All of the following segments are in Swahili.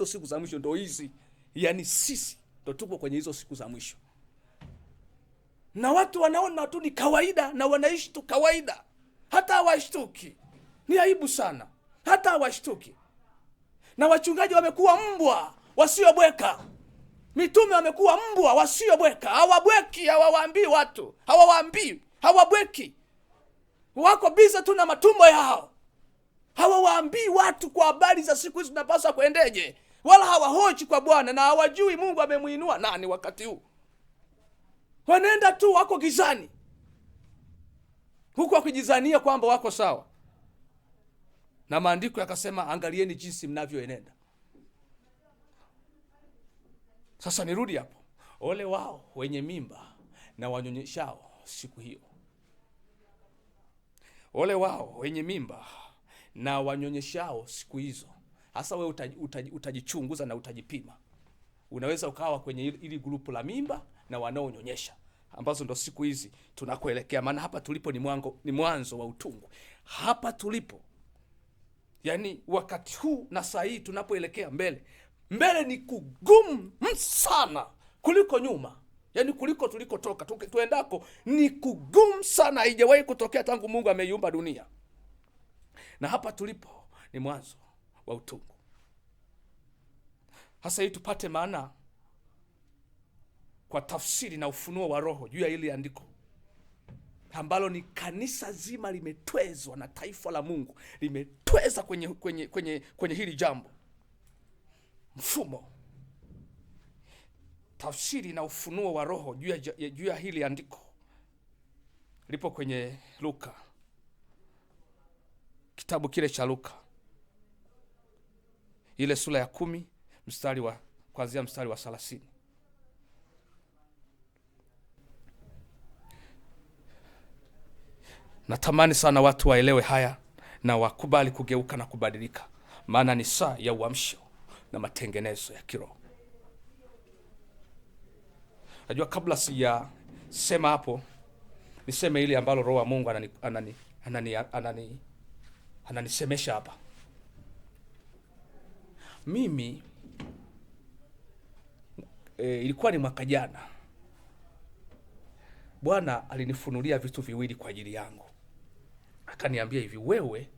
siku za mwisho ndo hizi. Yaani sisi ndo tupo kwenye hizo siku za mwisho, na watu wanaona tu ni kawaida na wanaishi tu kawaida, hata hawashtuki. Ni aibu sana, hata hawashtuki. Na wachungaji wamekuwa mbwa wasiobweka, mitume wamekuwa mbwa wasiobweka. Hawabweki, hawawaambii watu, hawabweki. Wako biza tu na matumbo yao, hawawaambii watu kwa habari za siku hizi tunapaswa kuendeje, wala hawahoji kwa Bwana, na hawajui Mungu amemuinua nani wakati huu. Wanaenda tu, wako gizani huku wakijizania kwamba wako sawa. Na maandiko yakasema, angalieni jinsi mnavyoenenda. Sasa nirudi hapo, ole wao wenye mimba na wanyonyeshao siku hiyo. Ole wao wenye mimba na wanyonyeshao siku hizo. Hasa wewe utajichunguza na utajipima. Unaweza ukawa kwenye ili grupu la mimba na wanaonyonyesha, ambazo ndo siku hizi tunakoelekea. Maana hapa tulipo ni mwanzo wa utungu. Hapa tulipo, yani wakati huu na saa hii tunapoelekea mbele ni kugumu sana kuliko nyuma. Yani kuliko tulikotoka, tuendako ni kugumu sana. Haijawahi kutokea tangu Mungu ameiumba dunia. Na hapa tulipo ni mwanzo wa utungu. Hasa hii tupate maana kwa tafsiri na ufunuo wa Roho juu ya hili andiko, ambalo ni kanisa zima limetwezwa na taifa la Mungu limetweza kwenye hili jambo. Mfumo, tafsiri na ufunuo wa Roho juu ya hili andiko lipo kwenye Luka, kitabu kile cha Luka, ile sura ya 10 kuanzia mstari wa 30. Natamani sana watu waelewe haya na wakubali kugeuka na kubadilika, maana ni saa ya uamsho na matengenezo ya kiroho. Najua kabla sijasema hapo, niseme ile ambalo Roho wa Mungu ananisemesha hapa. Mimi ilikuwa ni mwaka jana, Bwana alinifunulia vitu viwili kwa ajili yangu. Akaniambia hivi, wewe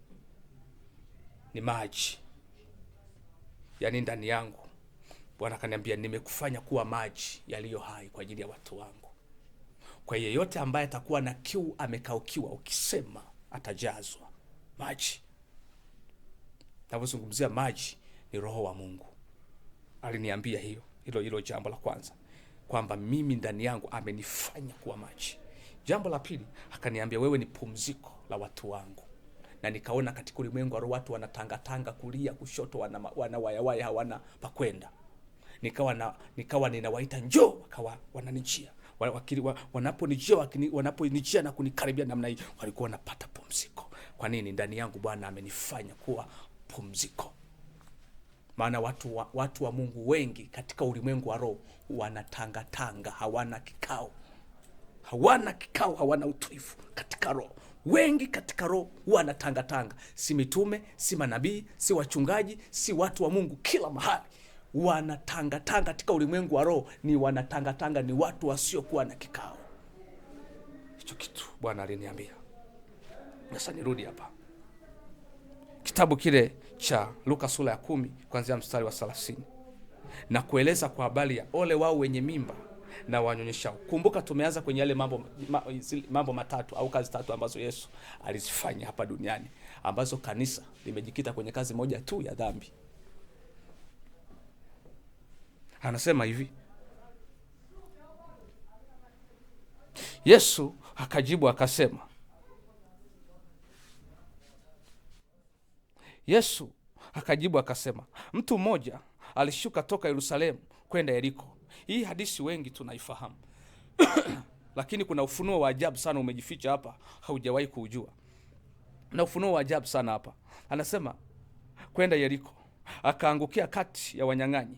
ni maji. Yaani ndani yangu Bwana akaniambia, nimekufanya kuwa maji yaliyo hai kwa ajili ya watu wangu. Kwa yeyote ambaye atakuwa na kiu, amekaukiwa, ukisema atajazwa maji. Ninapozungumzia maji ni Roho wa Mungu. Aliniambia hilo jambo la kwanza, kwamba mimi ndani yangu amenifanya kuwa maji. Jambo la pili, akaniambia wewe ni pumziko la watu wangu. Na nikaona katika ulimwengu wa watu wanatangatanga kulia kushoto, wanawayawaya, hawana pa kwenda. Nikawa ninawaita njoo, wakawa wananijia. Wanaponijia na kunikaribia namna hii, walikuwa wanapata pumziko. Kwa nini? Ndani yangu Bwana amenifanya kuwa pumziko. Maana watu wa Mungu wengi katika ulimwengu wa roho wanatangatanga, hawana kikao, hawana utulivu katika roho. Wengi katika roho wanatangatanga, si mitume, si manabii, si wachungaji, si watu wa Mungu, kila mahali wanatangatanga katika ulimwengu wa roho. Ni wanatangatanga, ni watu wasiokuwa na kikao. Hicho kitu Bwana aliniambia. Sasa nirudi hapa, kitabu kile cha Luka sura ya 10 kuanzia mstari wa 30, na kueleza kwa habari ya ole wao wenye mimba na wanyonyeshao. Kumbuka tumeanza kwenye yale mambo matatu au kazi tatu ambazo Yesu alizifanya hapa duniani, ambazo kanisa limejikita kwenye kazi moja tu ya dhambi. Anasema hivi, Yesu akajibu akasema, mtu mmoja alishuka toka Yerusalemu kwenda Yeriko. Hii hadithi wengi tunaifahamu lakini kuna ufunuo wa ajabu sana umejificha hapa, haujawahi kuujua. Na ufunuo wa ajabu sana hapa, anasema kwenda Yeriko, akaangukia kati ya wanyang'anyi,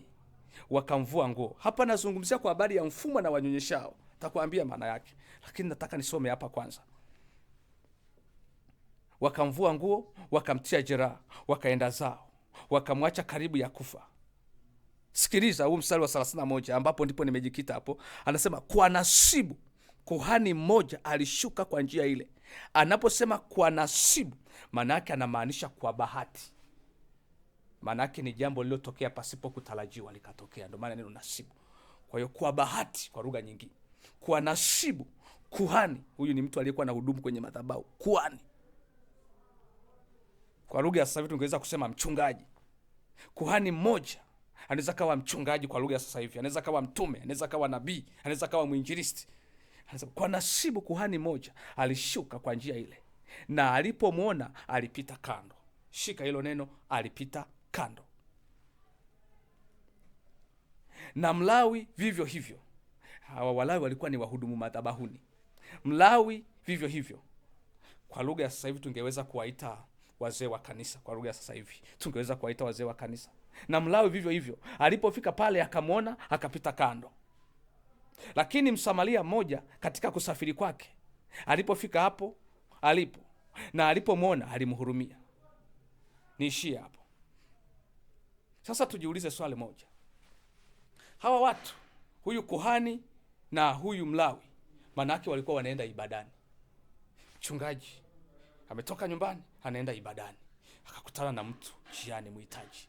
wakamvua nguo. Hapa nazungumzia kwa habari ya mfumo na wanyonyeshao, nitakwambia maana yake, lakini nataka nisome hapa kwanza. Wakamvua nguo, wakamtia jeraha, wakaenda zao, wakamwacha karibu ya kufa. Sikiliza huu mstari wa 31 ambapo ndipo nimejikita hapo. Anasema kwa nasibu kuhani mmoja alishuka kwa njia ile. Anaposema kwa nasibu, maana yake anamaanisha kwa bahati. Maana yake ni jambo lililotokea pasipo kutarajiwa likatokea, ndio maana neno nasibu. Kwa hiyo kwa bahati, kwa lugha nyingine, kwa nasibu kuhani, huyu ni mtu aliyekuwa na hudumu kwenye madhabahu, kuhani. Kwa lugha ya sasa hivi tungeweza kusema mchungaji. Kuhani mmoja anaweza kawa mchungaji kwa lugha ya sasa hivi, anaweza kawa mtume, anaweza kawa nabii, anaweza kawa mwinjilisti. Kwa nasibu kuhani mmoja alishuka kwa njia ile, na alipomwona alipita kando. Shika hilo neno, alipita kando. Na Mlawi vivyo hivyo. Hawa Walawi walikuwa ni wahudumu madhabahuni. Mlawi vivyo hivyo. Kwa lugha ya sasa hivi tungeweza kuwaita wazee wa kanisa. Kwa lugha ya sasa hivi tungeweza kuwaita wazee wa kanisa. Na Mlawi vivyo hivyo, alipofika pale akamwona akapita kando. Lakini Msamaria mmoja katika kusafiri kwake, alipofika hapo alipo na alipomwona alimhurumia. Niishie hapo. Sasa tujiulize swali moja. Hawa watu, huyu kuhani na huyu Mlawi, manake walikuwa wanaenda ibadani. Mchungaji ametoka nyumbani anaenda ibadani, akakutana na mtu njiani mhitaji.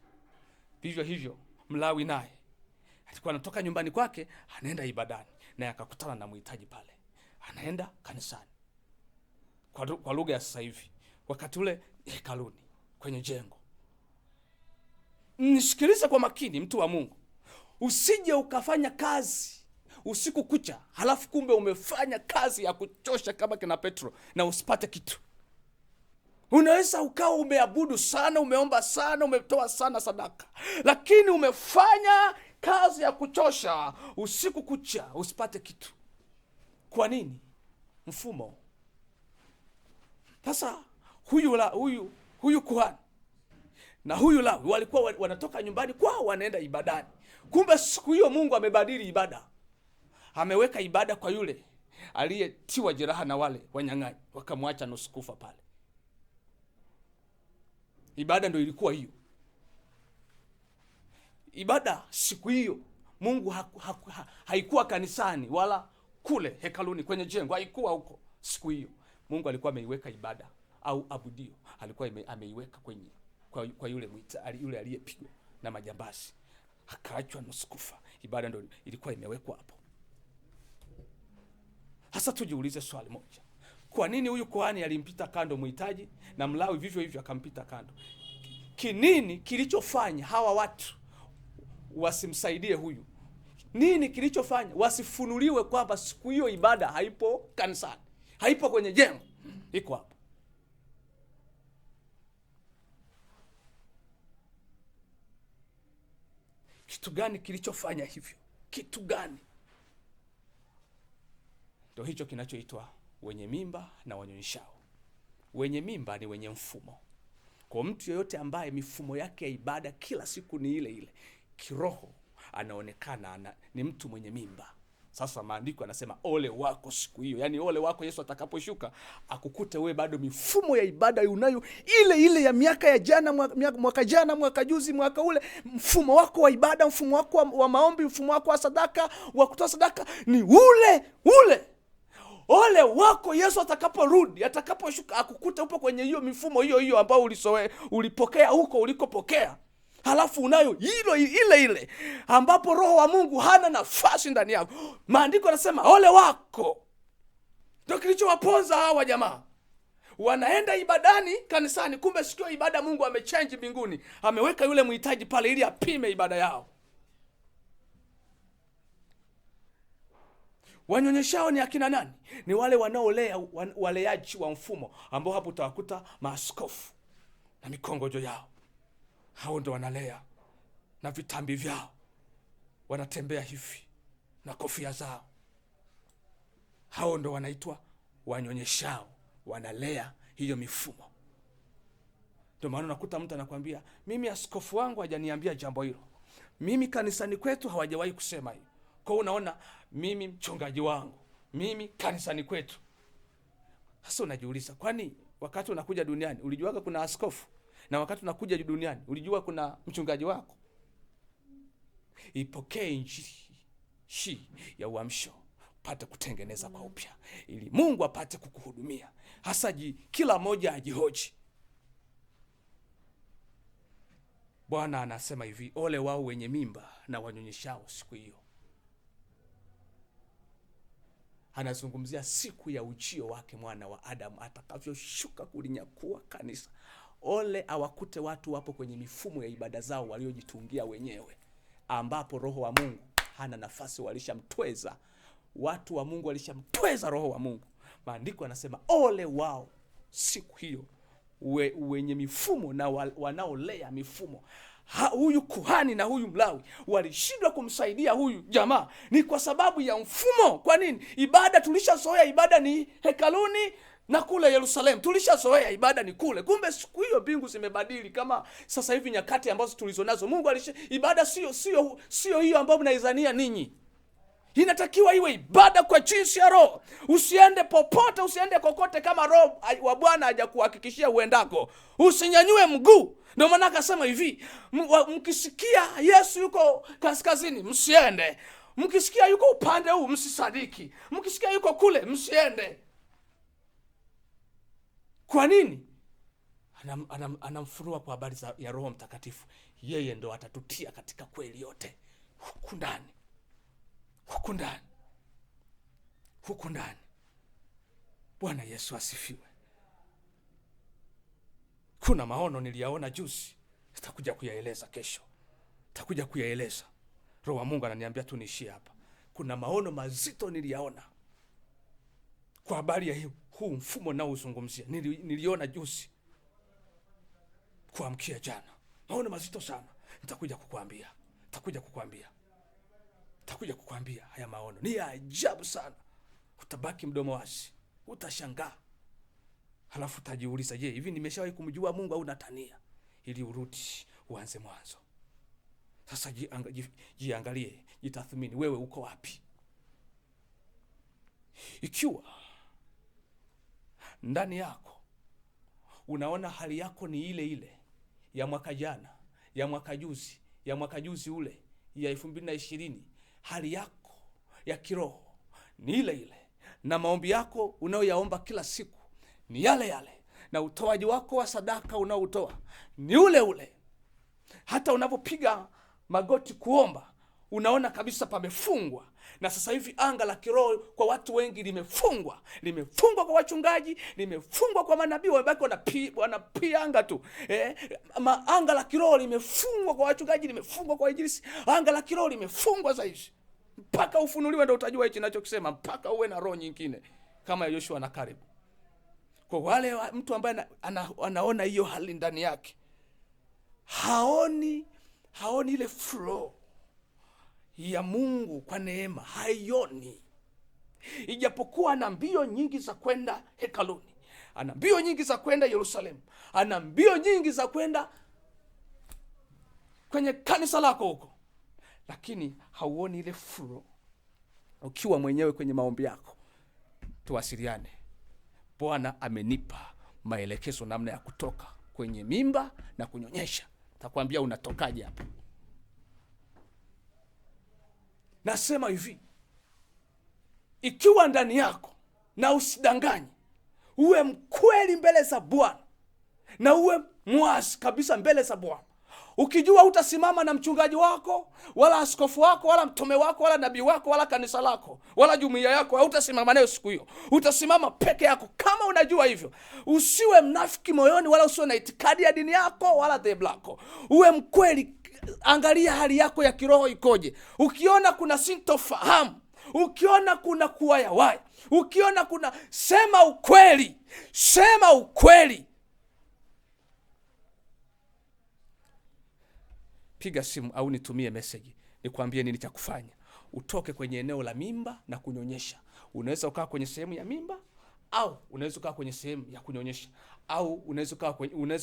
Vivyo hivyo Mlawi naye alikuwa anatoka nyumbani kwake anaenda ibadani, naye akakutana na mhitaji pale, anaenda kanisani. Kwa lugha ya sasa hivi, wakati ule hekaluni, kwenye jengo. Nisikilize kwa makini, mtu wa Mungu. Usije ukafanya kazi usiku kucha, halafu kumbe umefanya kazi ya kuchosha kama kina Petro na usipate kitu. Unaweza ukawa umeabudu sana, umeomba sana, umetoa sana sadaka, lakini umefanya kazi ya kuchosha usiku kucha usipate kitu. Kwa nini? Mfumo. Sasa huyu kuhani na huyu Lawi walikuwa wanatoka nyumbani kwao wanaenda ibadani. Kumbe siku hiyo Mungu amebadili ibada. Ameweka ibada kwa yule aliyetiwa jeraha na wale wanyang'anyi, wakamwacha nusu kufa pale. Ibada ndio ilikuwa hiyo. Ibada siku hiyo Mungu haikuwa kanisani wala kule hekaluni kwenye jengo, haikuwa huko. Siku hiyo Mungu alikuwa ameiweka ibada au abudio, alikuwa ameiweka kwenye kwa yule yule aliyepigwa na majambazi akaachwa nusu kufa. Ibada ndio ilikuwa imewekwa hapo. Hasa tujiulize swali moja. Kwa nini huyu kuhani alimpita kando mhitaji na Mlawi vivyo hivyo akampita kando? Kinini kilichofanya hawa watu wasimsaidie huyu? Nini kilichofanya wasifunuliwe kwamba siku hiyo ibada haipo kanisani, haipo kwenye jengo, iko hapo? Kitu gani kilichofanya hivyo? Kitu gani? Ndio hicho kinachoitwa wenye mimba na wanyonyeshao. Wenye mimba ni wenye mfumo. Kwa mtu yeyote ambaye mifumo yake ya ibada kila siku ni ile ile, kiroho anaonekana ni mtu mwenye mimba. Sasa maandiko yanasema ole wako siku hiyo. Yaani ole wako Yesu atakaposhuka akukute wewe bado mifumo ya ibada unayo ile ile ya miaka ya jana, mwaka jana, mwaka juzi, mwaka ule. Mfumo wako wa ibada, mfumo wako wa maombi, mfumo wako wa sadaka, wa kutoa sadaka ni ule ule. Ole wako Yesu atakaporudi, atakaposhuka akukute upo kwenye hiyo mifumo hiyo ambao ulipokea huko ulikopokea. Halafu unayo hilo ile ile ambapo Roho wa Mungu hana nafasi ndani yako. Maandiko yanasema ole wako. Ndio kilichowaponza hawa jamaa. Wanaenda ibadani kanisani, kumbe sikio ibada Mungu amechange mbinguni. Ameweka yule mhitaji pale ili apime ibada yao. Wanyonyeshao ni akina nani? Ni wale wanaolea, waleaji wa mfumo ambao hapo utawakuta maaskofu na mikongojo yao. Hao ndo wanalea na vitambi vyao, wanatembea hivi na kofia zao. Hao ndo wanaitwa wanyonyeshao, wanalea hiyo mifumo. Ndio maana unakuta mtu anakuambia, mimi askofu wangu hajaniambia jambo hilo, mimi kanisani kwetu hawajawahi kusema hiyo. Kwa unaona, mimi mchungaji wangu, mimi kanisani kwetu. Sasa unajiuliza, kwani wakati unakuja duniani ulijuaga kuna askofu? Na wakati unakuja duniani ulijua kuna mchungaji wako? ipokee injili hii ya uamsho, pate kutengeneza kwa upya, ili Mungu apate kukuhudumia. Hasa kila moja ajihoji. Bwana anasema hivi, ole wao wenye mimba na wanyonyeshao siku hiyo. Anazungumzia siku ya ujio wake mwana wa Adamu atakavyoshuka kulinyakua kanisa. Ole awakute watu wapo kwenye mifumo ya ibada zao waliojitungia wenyewe, ambapo Roho wa Mungu hana nafasi. Walishamtweza watu wa Mungu, walishamtweza Roho wa Mungu. Maandiko yanasema ole wao siku hiyo wenye mifumo na wanaolea mifumo. Huyu kuhani na huyu Mlawi walishindwa kumsaidia huyu jamaa, ni kwa sababu ya mfumo. Kwa nini? Ibada tulishazoea, ibada ni hekaluni na kule Yerusalemu tulishazoea ibada ni kule. Kumbe siku hiyo mbingu zimebadili. Kama sasa hivi nyakati ambazo tulizonazo, Mungu ibada sio hiyo ambayo mnaizania ninyi. Inatakiwa iwe ibada kwa jinsi ya Roho. Usiende popote, usiende kokote kama Roho wa Bwana hajakuhakikishia uendako. Usinyanyue mguu. Ndio maana akasema hivi, mkisikia Yesu yuko kaskazini, msiende. Mkisikia yuko upande huu, msisadiki. Mkisikia yuko kule, msiende. Kwa nini? Anamfunua kwa habari ya Roho Mtakatifu. Yeye ndo atatutia katika kweli yote. Huku ndani. Huku ndani. Bwana Yesu asifiwe. Kuna maono niliyaona juzi, nitakuja kuyaeleza kesho. Nitakuja kuyaeleza. Roho wa Mungu ananiambia tu niishie hapa. Kuna maono mazito niliyaona kwa habari ya huu mfumo nao uzungumzia. Niliona juzi kuamkia jana. Maono mazito sana. Nitakuja kukuambia haya maono. Ni ajabu sana. Utabaki mdomo wazi. Utashangaa. Halafu utajiuliza, je, hivi nimeshawahi kumjua Mungu au natania? Ili urudi uanze mwanzo. Sasa jiangalie, jitathmini, wewe uko wapi? Ikiwa ndani yako unaona hali yako ni ile ile ya mwaka jana, ya mwaka juzi ule, ya 2020, hali yako ya kiroho ni ile ile, na maombi yako unayoyaomba kila siku ni yale yale, na utoaji wako wa sadaka unaotoa ni ule ule, hata unapopiga magoti kuomba unaona kabisa pamefungwa. Na sasa hivi anga la kiroho kwa watu wengi limefungwa kwa wachungaji, limefungwa kwa manabii, wamebaki wanapianga tu. Anga la kiroho limefungwa kwa wachungaji, limefungwa kwa injilisi. Anga la kiroho limefungwa zaidi. Mpaka ufunuliwe ndio utajua hichi ninachokisema, mpaka uwe na roho nyingine kama Yoshua na Caleb. Kwa wale mtu ambaye anaona hiyo hali ndani yake, haoni ile flow ya Mungu kwa neema, haioni. Ijapokuwa ana mbio nyingi za kwenda hekaluni, ana mbio nyingi za kwenda Yerusalemu, ana mbio nyingi za kwenda kwenye kanisa lako huko, lakini hauoni ile flow. Ukiwa mwenyewe kwenye maombi yako, tuwasiliane. Bwana amenipa maelekezo namna ya kutoka kwenye mimba na kunyonyesha. Takwambia unatokaje hapa. Nasema hivi, ikiwa ndani yako, na usidanganye, uwe mkweli mbele za Bwana, na uwe mwasi kabisa mbele za Bwana. Ukijua utasimama na mchungaji wako, wala askofu wako, wala mtume wako, wala nabii wako, wala kanisa lako, wala jumuiya yako, hautasimama nayo siku hiyo. Utasimama peke yako. Kama unajua hivyo, usiwe mnafiki moyoni, wala usiwe na itikadi ya dini yako wala dhehebu lako. Uwe mkweli. Angalia hali yako ya kiroho ikoje. Ukiona kuna sintofahamu, ukiona kuna kuwayawaya, ukiona kuna, sema ukweli. Piga simu au nitumie message nikwambie nini cha kufanya. Utoke kwenye eneo la mimba na kunyonyesha. Unaweza ukaa kwenye sehemu ya mimba, au unaweza ukaa kwenye sehemu ya kunyonyesha, au unaweza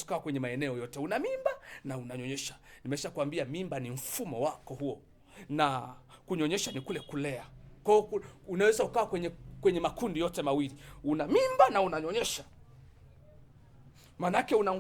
ukaa kwenye maeneo yote. Una mimba na unanyonyesha. Nimeshakwambia mimba ni mfumo wako huo, na kunyonyesha ni kule kulea. Kwa hiyo unaweza ukaa kwenye makundi yote mawili. Una mimba na unanyonyesha. Maana yake una